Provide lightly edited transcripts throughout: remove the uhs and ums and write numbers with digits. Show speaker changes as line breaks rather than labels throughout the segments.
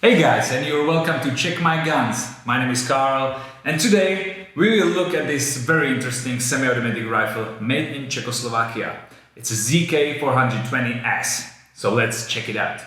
Hey guys, and you're welcome to Check My Guns. My name is Karl, and today we will look at this very interesting semi-automatic rifle made in Czechoslovakia. It's a ZK420S, so let's check it out.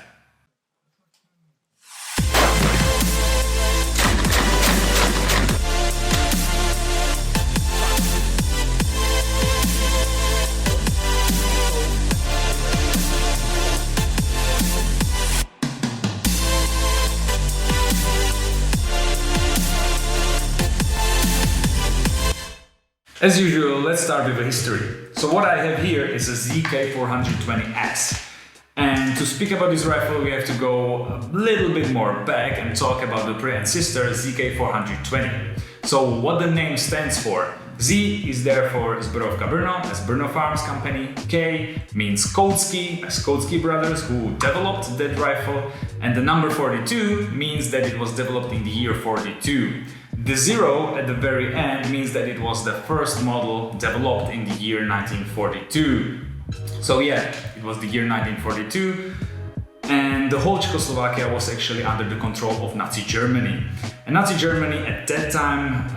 As usual, let's start with the history. So what I have here is a ZK420S. And to speak about this rifle, we have to go a little bit more back and talk about the pre-ancestor ZK420. So what the name stands for. Z is there for Zbrojovka Brno, as Brno Farms company. K means Koutsky, as Koutsky brothers who developed that rifle. And the number 42 means that it was developed in the year 42. The 0 at the very end means that it was the first model developed in the year 1942. So yeah, it was the year 1942, and the whole Czechoslovakia was actually under the control of Nazi Germany. And Nazi Germany at that time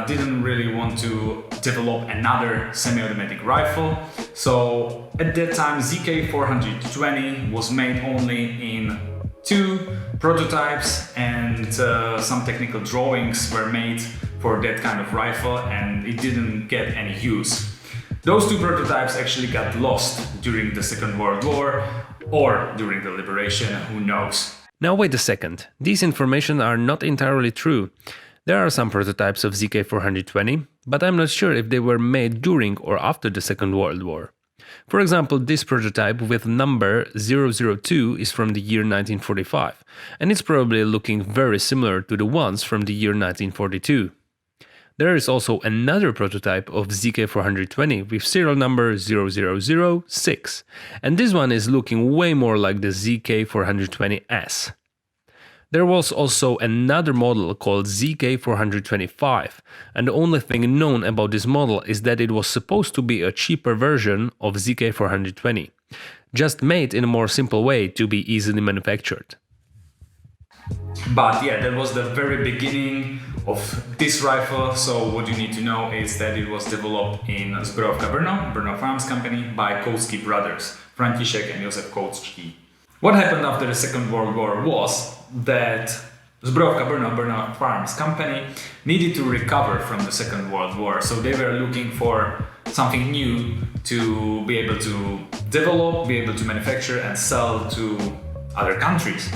didn't really want to develop another semi-automatic rifle. So at that time ZK420 was made only in 2 prototypes, and some technical drawings were made for that kind of rifle, and it didn't get any use. Those 2 prototypes actually got lost during the Second World War or during the liberation, who knows.
Now wait a second, these information are not entirely true. There are some prototypes of ZK420, but I'm not sure if they were made during or after the Second World War. For example, this prototype with number 002 is from the year 1945, and it's probably looking very similar to the ones from the year 1942. There is also another prototype of ZK420 with serial number 0006, and this one is looking way more like the ZK420S. There was also another model called ZK425, and the only thing known about this model is that it was supposed to be a cheaper version of ZK420, just made in a more simple way to be easily manufactured.
But yeah, that was the very beginning of this rifle. So what you need to know is that it was developed in Zbrojovka Brno, Brno Farms company, by Koutsky brothers, František and Josef Koutsky. What happened after the Second World War was that Zbrojovka Brno, Brno Farms company, needed to recover from the Second World War. So they were looking for something new to be able to develop, be able to manufacture and sell to other countries.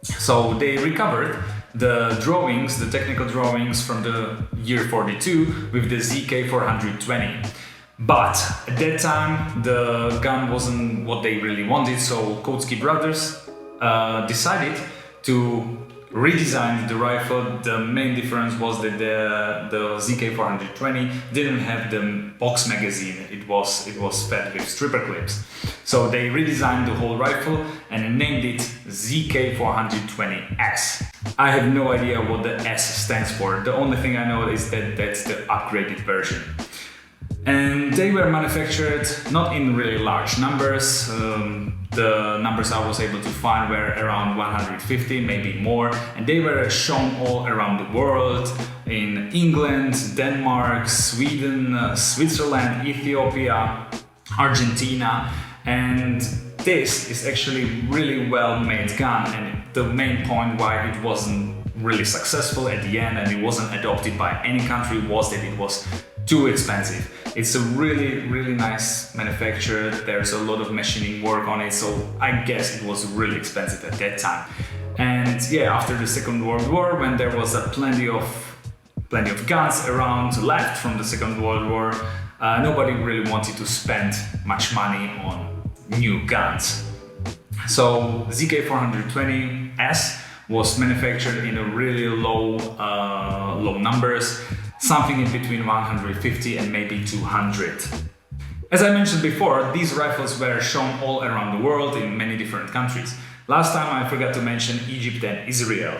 So they recovered the drawings, the technical drawings from the year 42 with the ZK420. But at that time the gun wasn't what they really wanted, so Koutsky brothers decided to redesign the rifle. The main difference was that the ZK420 didn't have the box magazine, it was fed with stripper clips. So they redesigned the whole rifle and named it ZK420S. I have no idea what the S stands for. The only thing I know is that that's the upgraded version. And they were manufactured not in really large numbers. The numbers I was able to find were around 150, maybe more, and they were shown all around the world, in England, Denmark, Sweden, Switzerland, Ethiopia, Argentina, and this is actually really well made gun, and the main point why it wasn't really successful at the end and it wasn't adopted by any country was that it was too expensive. It's a really nice manufacture, there's a lot of machining work on it, so I guess it was really expensive at that time. And yeah, after the Second World War, when there was plenty of guns around left from the Second World War, nobody really wanted to spend much money on new guns. So ZK420S was manufactured in a really low numbers, something in between 150 and maybe 200. As I mentioned before, these rifles were shown all around the world in many different countries. Last time I forgot to mention Egypt and Israel.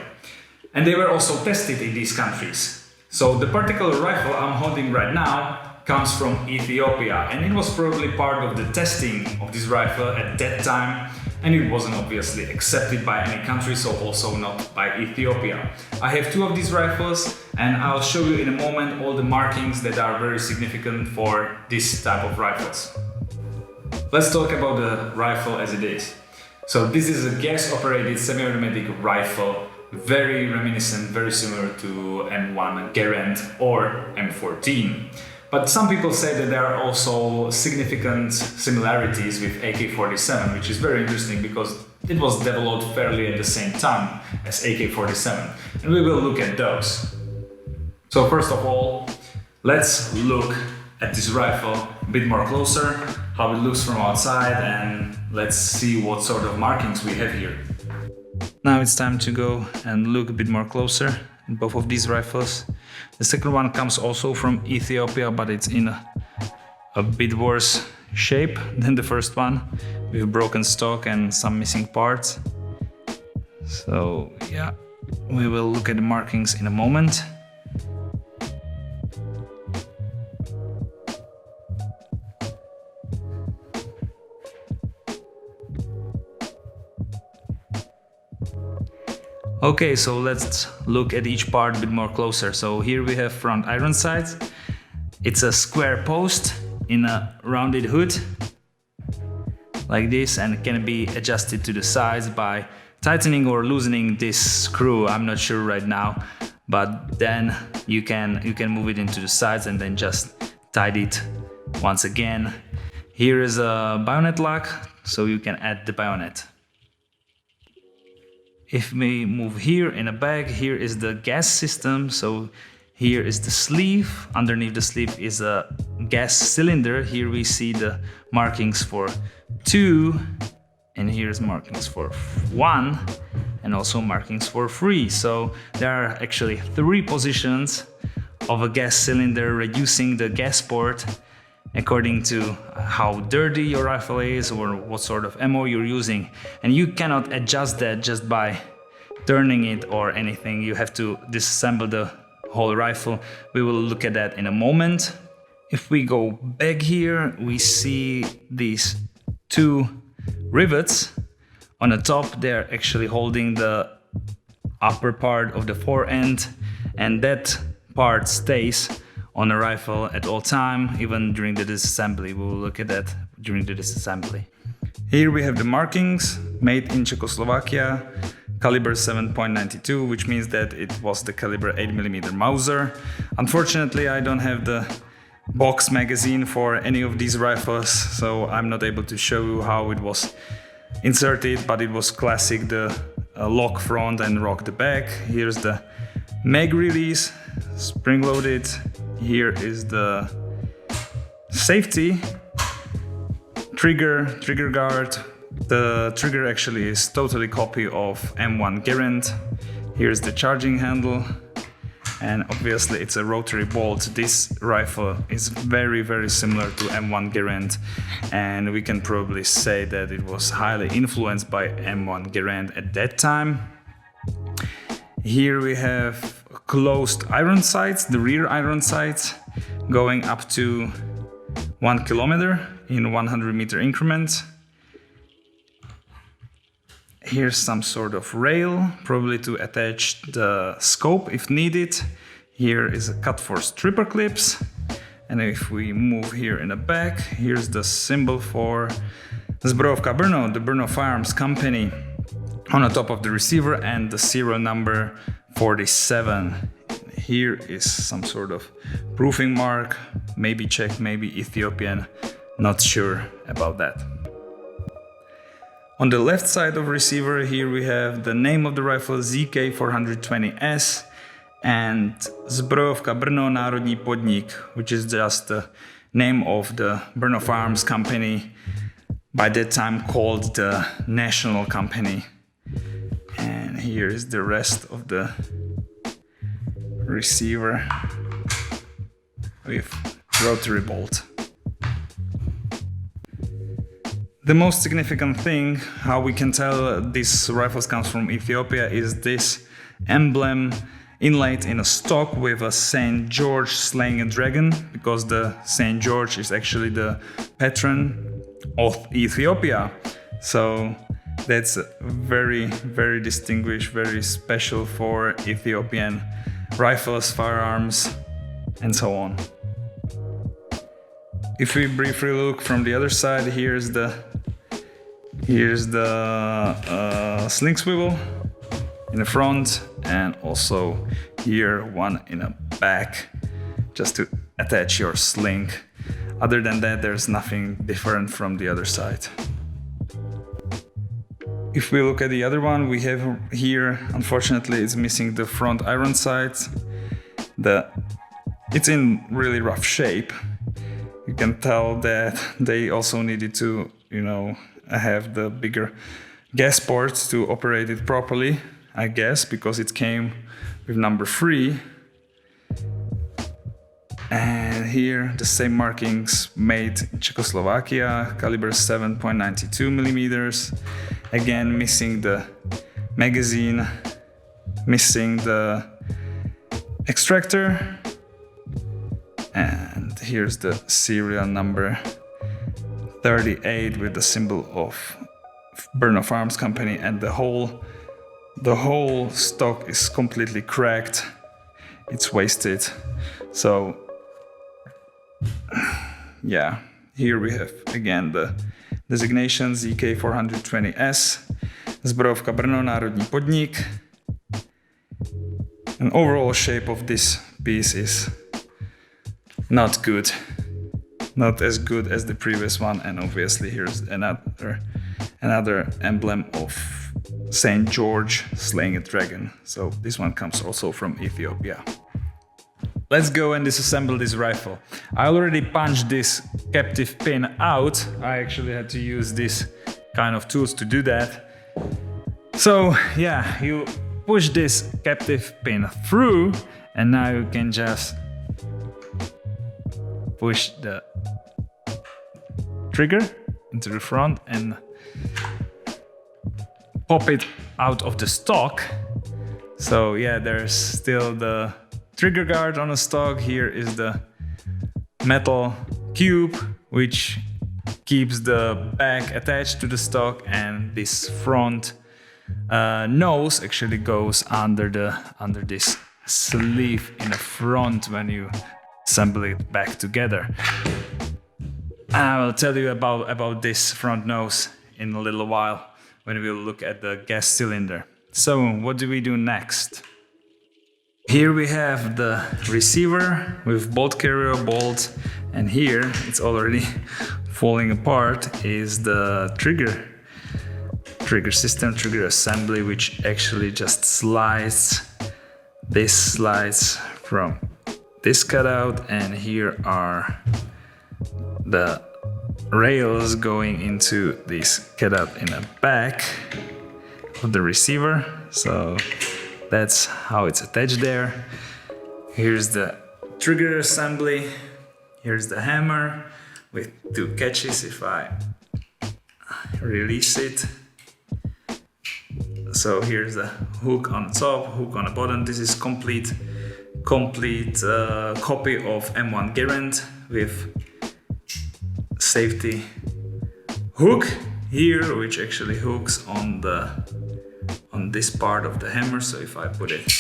And they were also tested in these countries. So the particular rifle I'm holding right now comes from Ethiopia, and it was probably part of the testing of this rifle at that time and it wasn't obviously accepted by any country, so also not by Ethiopia. I have two of these rifles, and I'll show you in a moment all the markings that are very significant for this type of rifles. Let's talk about the rifle as it is. So this is a gas-operated semi-automatic rifle, very reminiscent, very similar to M1 Garand or M14. But some people say that there are also significant similarities with AK-47, which is very interesting because it was developed fairly at the same time as AK-47, and we will look at those. So first of all, let's look at this rifle a bit more closer, how it looks from outside, and let's see what sort of markings we have here. Now it's time to go and look a bit more closer at both of these rifles. The second one comes also from Ethiopia, but it's in a bit worse shape than the first one, with broken stock and some missing parts. So yeah, we will look at the markings in a moment. Okay, so let's look at each part a bit more closer. So here we have front iron sights. It's a square post in a rounded hood, like this, and it can be adjusted to the sides by tightening or loosening this screw. I'm not sure right now, but then you can move it into the sides and then just tighten it once again. Here is a bayonet lock, so you can add the bayonet. If we move here in a bag, here is the gas system. So here is the sleeve. Underneath the sleeve is a gas cylinder. Here we see the markings for 2, and here's markings for 1, and also markings for 3. So there are actually 3 positions of a gas cylinder, reducing the gas port according to how dirty your rifle is or what sort of ammo you're using. And you cannot adjust that just by turning it or anything. You have to disassemble the whole rifle. We will look at that in a moment. If we go back here, we see these 2 rivets. On the top, they're actually holding the upper part of the forend, and that part stays on the rifle at all time, even during the disassembly. We will look at that during the disassembly. Here we have the markings, made in Czechoslovakia, caliber 7.92, which means that it was the caliber 8mm Mauser. Unfortunately, I don't have the box magazine for any of these rifles, so I'm not able to show you how it was inserted, but it was classic, the lock front and rock the back. Here's the mag release, spring-loaded. Here is the safety, trigger guard. The trigger actually is totally copy of M1 Garand. Here's the charging handle, and obviously it's a rotary bolt. This rifle is very, very similar to M1 Garand, and we can probably say that it was highly influenced by M1 Garand at that time. Here we have closed iron sights, the rear iron sights, going up to 1 kilometer in 100-meter increments. Here's some sort of rail, probably to attach the scope if needed. Here is a cut for stripper clips. And if we move here in the back, here's the symbol for Zbrojovka Brno, the Brno Firearms Company, on the top of the receiver, and the serial number 47. Here is some sort of proofing mark, maybe Czech, maybe Ethiopian, not sure about that. On the left side of receiver, here we have the name of the rifle, ZK420S, and Zbrojovka Brno Národní podnik, which is just the name of the Brno Firearms Company, by that time called the National Company. And here is the rest of the receiver with rotary bolt. The most significant thing, how we can tell this rifles comes from Ethiopia, is this emblem inlaid in a stock with a Saint George slaying a dragon, because the Saint George is actually the patron of Ethiopia. So That's very, very distinguished, very special for Ethiopian rifles, firearms, and so on. If we briefly look from the other side, here's the sling swivel in the front, and also here one in the back, just to attach your sling. Other than that, there's nothing different from the other side. If we look at the other one, we have here, unfortunately, it's missing the front iron sights. It's in really rough shape. You can tell that they also needed to, have the bigger gas ports to operate it properly, I guess, because it came with number 3. And here the same markings made in Czechoslovakia, caliber 7.92 millimeters. Again, missing the magazine, missing the extractor. And here's the serial number 38 with the symbol of Bernhoff Arms Company, and the whole stock is completely cracked. It's wasted. So yeah, here we have again the designation ZK420S, Zbrojovka Brno, Národní podnik. An overall shape of this piece is not good, not as good as the previous one, and obviously here's another emblem of Saint George slaying a dragon. So this one comes also from Ethiopia. Let's go and disassemble this rifle. I already punched this captive pin out. I actually had to use this kind of tools to do that. So yeah, you push this captive pin through, and now you can just push the trigger into the front and pop it out of the stock. So yeah, there's still the trigger guard on the stock. Here is the metal cube which keeps the back attached to the stock, and this front nose actually goes under this sleeve in the front when you assemble it back together. I will tell you about this front nose in a little while when we will look at the gas cylinder. So what do we do next? Here we have the receiver with bolt carrier bolt, and here it's already falling apart is the trigger system, trigger assembly, which actually just slides from this cutout, and here are the rails going into this cutout in the back of the receiver. So that's how it's attached there. Here's the trigger assembly. Here's the hammer with 2 catches if I release it. So here's the hook on top, hook on the bottom. This is complete copy of M1 Garand with safety hook here, which actually hooks on this part of the hammer. So if I put it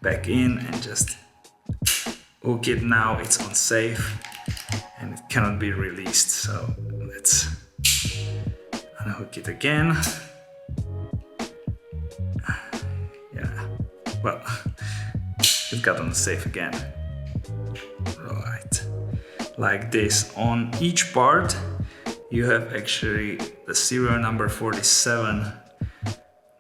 back in and just hook it, now it's unsafe and it cannot be released. So let's unhook it again. Yeah, well, it got unsafe again. Right, like this. On each part you have actually the serial number 47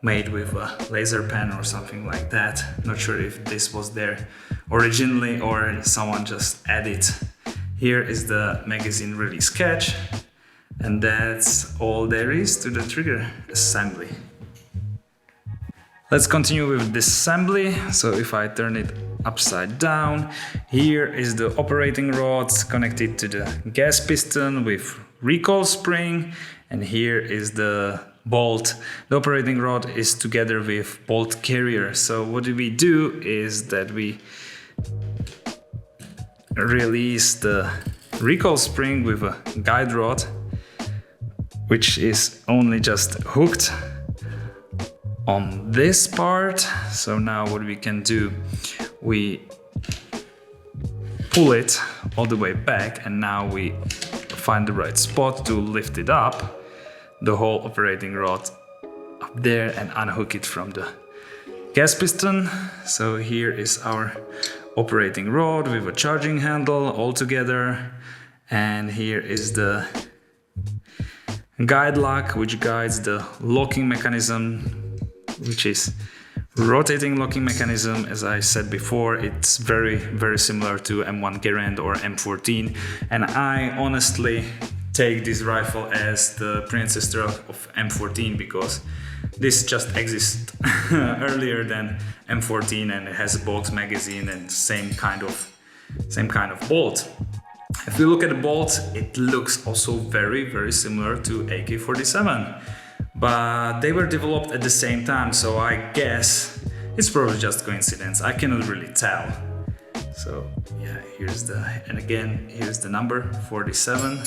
made with a laser pen or something like that. Not sure if this was there originally or someone just added. Here is the magazine release catch, and that's all there is to the trigger assembly. Let's continue with disassembly. So if I turn it upside down, here is the operating rods connected to the gas piston with recoil spring, and here is the bolt. The operating rod is together with bolt carrier. So what we do is that we release the recoil spring with a guide rod which is only just hooked on this part. So now what we can do, we pull it all the way back, and now we find the right spot to lift it up, the whole operating rod up there, and unhook it from the gas piston. So here is our operating rod with a charging handle all together, and here is the guide lock, which guides the locking mechanism, which is rotating locking mechanism. As I said before, it's very similar to M1 Garand or M14, and I honestly take this rifle as the pre-ancestor of M14 because this just exists earlier than M14, and it has a bolt magazine and same kind of bolt. If you look at the bolt, it looks also very similar to AK-47, but they were developed at the same time, so I guess it's probably just coincidence. I cannot really tell. So yeah, here's the number 47.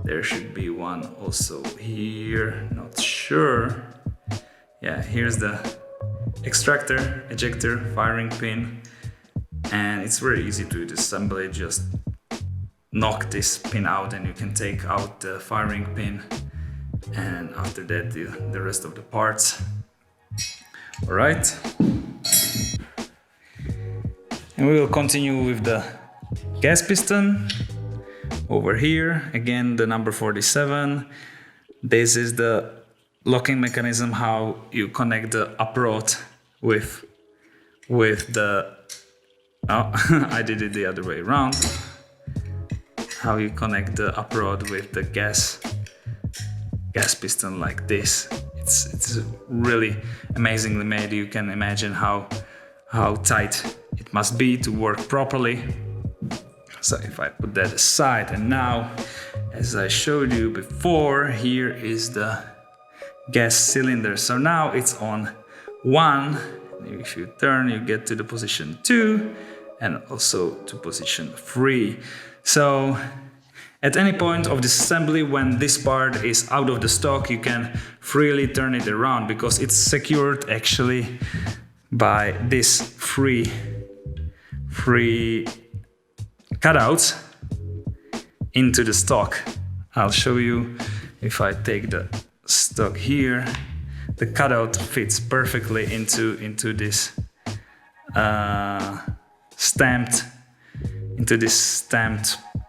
There should be one also here, not sure. Yeah, here's the extractor, ejector, firing pin, and it's very easy to disassemble it. Just knock this pin out and you can take out the firing pin, and after that the rest of the parts. All right, and we will continue with the gas piston. Over here again, the number 47. This is the locking mechanism, how you connect the uprod with the I did it the other way around. How you connect the uprod with the gas piston like this. It's really amazingly made. You can imagine how tight it must be to work properly. So if I put that aside, and now, as I showed you before, here is the gas cylinder. So now it's on 1. If you turn, you get to the position 2 and also to position 3. So at any point of this assembly, when this part is out of the stock, you can freely turn it around because it's secured actually by this free cutouts into the stock. I'll show you. If I take the stock here, the cutout fits perfectly into this stamped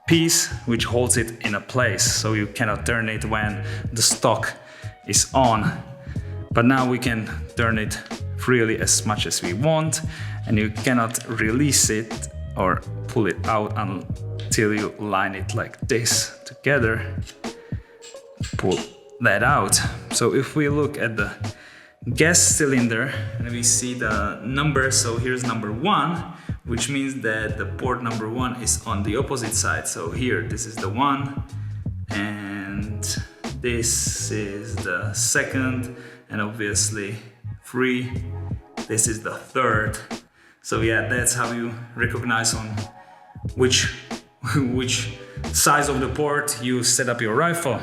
piece, which holds it in a place, so you cannot turn it when the stock is on. But now we can turn it freely as much as we want, and you cannot release it or pull it out until you line it like this together. Pull that out. So if we look at the gas cylinder and we see the number, so here's number 1, which means that the port number 1 is on the opposite side. So here, this is the 1, and this is the 2nd, and obviously 3, this is the 3rd. So yeah, that's how you recognize on which size of the port you set up your rifle.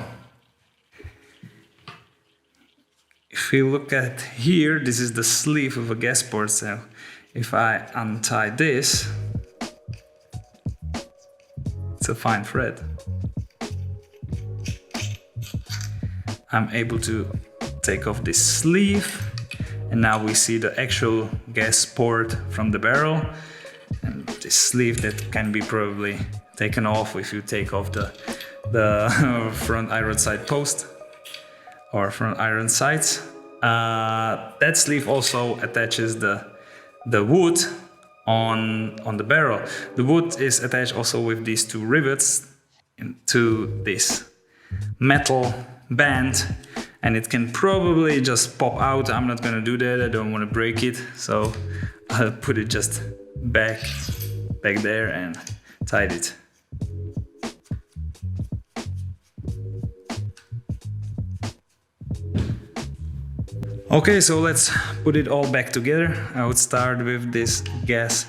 If you look at here, this is the sleeve of a gas port. So if I untie this, it's a fine thread. I'm able to take off this sleeve, and now we see the actual gas port from the barrel, and this sleeve that can be probably taken off if you take off the front iron sight post or front iron sights. That sleeve also attaches the wood on the barrel. The wood is attached also with these 2 rivets into this metal band, and it can probably just pop out. I'm not gonna do that, I don't want to break it, so I'll put it just back there and tied it. Okay, so let's put it all back together. I would start with this gas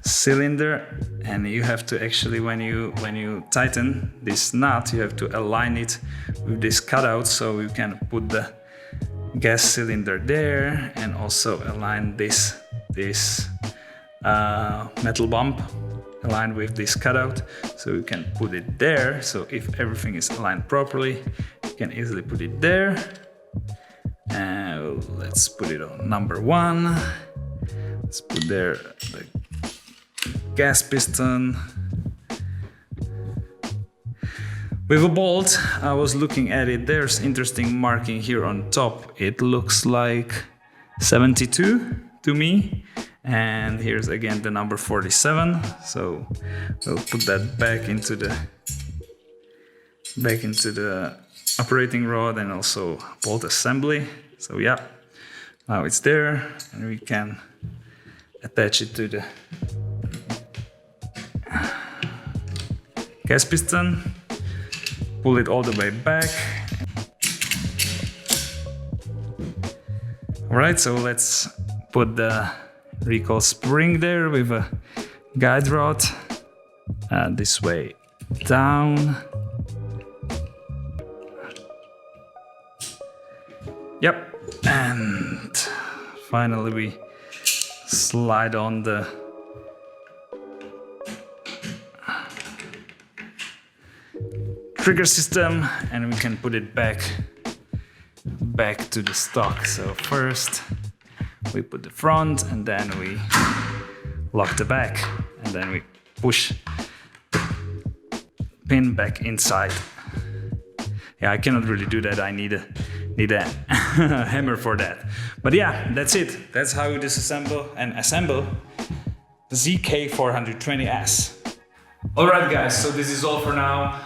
cylinder, and you have to actually, when you tighten this nut, you have to align it with this cutout, so you can put the gas cylinder there and also align this metal bump aligned with this cutout, so you can put it there. So if everything is aligned properly, you can easily put it there. And let's put it on number 1. Let's put there the gas piston. With a bolt, I was looking at it, there's interesting marking here on top. It looks like 72 to me. And here's again the number 47. So we'll put that back into the operating rod and also bolt assembly. So yeah, now it's there, and we can attach it to the gas piston, pull it all the way back. Alright, so let's put the recoil spring there with a guide rod this way down. Yep, and finally we slide on the trigger system, and we can put it back to the stock. So first we put the front, and then we lock the back, and then we push the pin back inside. Yeah, I cannot really do that. I need a hammer for that. But yeah, that's it. That's how you disassemble and assemble the ZK420S. Alright guys, so this is all for now.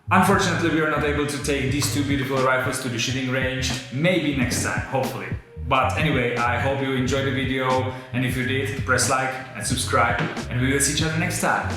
Unfortunately, we are not able to take these two beautiful rifles to the shooting range. Maybe next time, hopefully. But anyway, I hope you enjoyed the video, and if you did, press like and subscribe, and we will see each other next time.